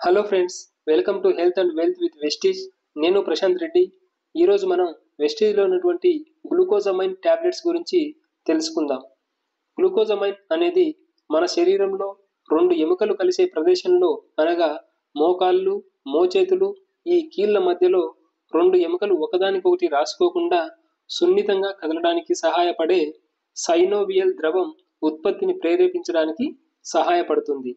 Hello friends, welcome to health and wealth with Vestige. నేను ప్రశాంత్ రెడ్డి. ఈరోజు మనం వెస్టీజ్లో ఉన్నటువంటి గ్లూకోజమైన్ ట్యాబ్లెట్స్ గురించి తెలుసుకుందాం. గ్లూకోజమైన్ అనేది మన శరీరంలో రెండు ఎముకలు కలిసే ప్రదేశంలో అనగా మోకాళ్ళు, మోచేతులు, ఈ కీళ్ళ మధ్యలో రెండు ఎముకలు ఒకదానికొకటి రాసుకోకుండా సున్నితంగా కదలడానికి సహాయపడే సైనోవియల్ ద్రవం ఉత్పత్తిని ప్రేరేపించడానికి సహాయపడుతుంది.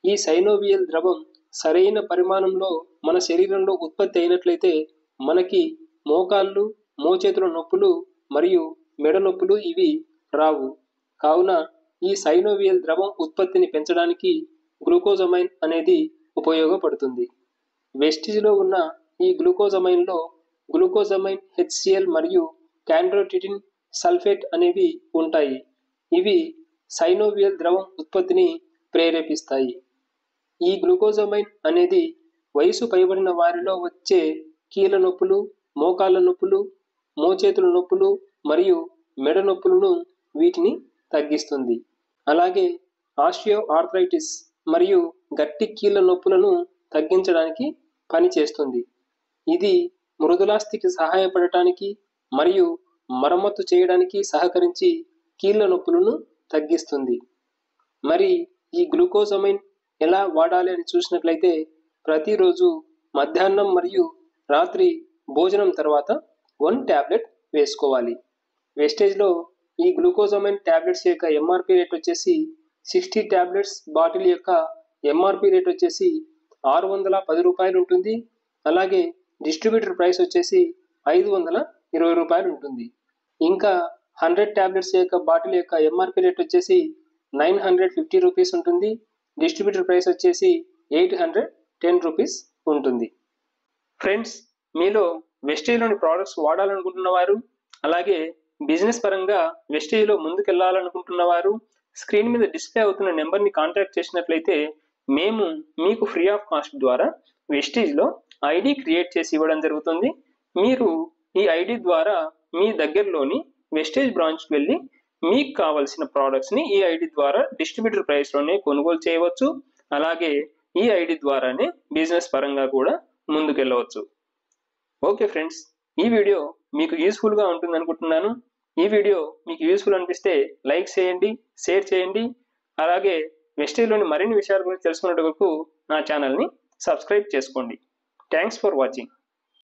ఈ సైనోవియల్ ద్రవం సరైన పరిమాణంలో మన శరీరంలో ఉత్పత్తి అయినట్లయితే మనకి మోకాళ్ళు, మోచేతుల నొప్పులు మరియు మెడ నొప్పులు ఇవి రావు. కావున ఈ సైనోవియల్ ద్రవం ఉత్పత్తిని పెంచడానికి గ్లూకోజమైన్ అనేది ఉపయోగపడుతుంది. వెస్టిజ్లో ఉన్న ఈ గ్లూకోజమైన్లో గ్లూకోజమైన్ HCl మరియు క్యాండ్రోటిటిన్ సల్ఫేట్ అనేవి ఉంటాయి. ఇవి సైనోవియల్ ద్రవం ఉత్పత్తిని ప్రేరేపిస్తాయి. ఈ గ్లూకోజమైన్ అనేది వయసు పైబడిన వారిలో వచ్చే కీళ్ళ నొప్పులు, మోకాళ్ళ నొప్పులు, మోచేతుల నొప్పులు మరియు మెడ నొప్పులను వీటిని తగ్గిస్తుంది. అలాగే ఆస్టియో ఆర్థరైటిస్ మరియు గట్టి కీళ్ళ నొప్పులను తగ్గించడానికి పనిచేస్తుంది. ఇది మృదులాస్థికి సహాయపడటానికి మరియు మరమ్మతు చేయడానికి సహకరించి కీళ్ళ నొప్పులను తగ్గిస్తుంది. మరి ఈ గ్లూకోజమైన్ ఎలా వాడాలి అని చూసినట్లయితే ప్రతిరోజు మధ్యాహ్నం మరియు రాత్రి భోజనం తర్వాత 1 టాబ్లెట్ వేసుకోవాలి. వెస్టేజ్లో ఈ గ్లూకోజమైన్ టాబ్లెట్స్ యొక్క ఎంఆర్పి రేట్ వచ్చేసి 60 టాబ్లెట్స్ బాటిల్ యొక్క ఎంఆర్పి రేట్ వచ్చేసి 610 రూపాయలు ఉంటుంది. అలాగే డిస్ట్రిబ్యూటర్ ప్రైస్ వచ్చేసి 520 రూపాయలు ఉంటుంది. ఇంకా 100 టాబ్లెట్స్ యొక్క బాటిల్ యొక్క ఎంఆర్పి రేట్ వచ్చేసి 950 రూపీస్ ఉంటుంది. డిస్ట్రిబ్యూటర్ ప్రైస్ వచ్చేసి 810 రూపీస్ ఉంటుంది. ఫ్రెండ్స్, మీలో వెస్టేజ్లోని ప్రోడక్ట్స్ వాడాలనుకుంటున్న వారు, అలాగే బిజినెస్ పరంగా వెస్టేజ్లో ముందుకెళ్లాలనుకుంటున్న వారు స్క్రీన్ మీద డిస్ప్లే అవుతున్న నెంబర్ని కాంటాక్ట్ చేసినట్లయితే మేము మీకు ఫ్రీ ఆఫ్ కాస్ట్ ద్వారా వెస్టేజ్లో ఐడి క్రియేట్ చేసి ఇవ్వడం జరుగుతుంది. మీరు ఈ ఐడి ద్వారా మీ దగ్గరలోని వెస్టేజ్ బ్రాంచ్కి వెళ్ళి మీకు కావలసిన ప్రోడక్ట్స్ని ఈ ఐడి ద్వారా డిస్ట్రిబ్యూటర్ ప్రైస్లోనే కొనుగోలు చేయవచ్చు. అలాగే ఈ ఐడి ద్వారానే బిజినెస్ పరంగా కూడా ముందుకెళ్ళవచ్చు. ఓకే ఫ్రెండ్స్, ఈ వీడియో మీకు యూస్ఫుల్గా ఉంటుంది అనుకుంటున్నాను. ఈ వీడియో మీకు యూస్ఫుల్ అనిపిస్తే లైక్ చేయండి, షేర్ చేయండి. అలాగే వెస్టేజ్లోని మరిన్ని విషయాల గురించి తెలుసుకునేందుకు నా ఛానల్ని సబ్స్క్రైబ్ చేసుకోండి. Thanks for watching.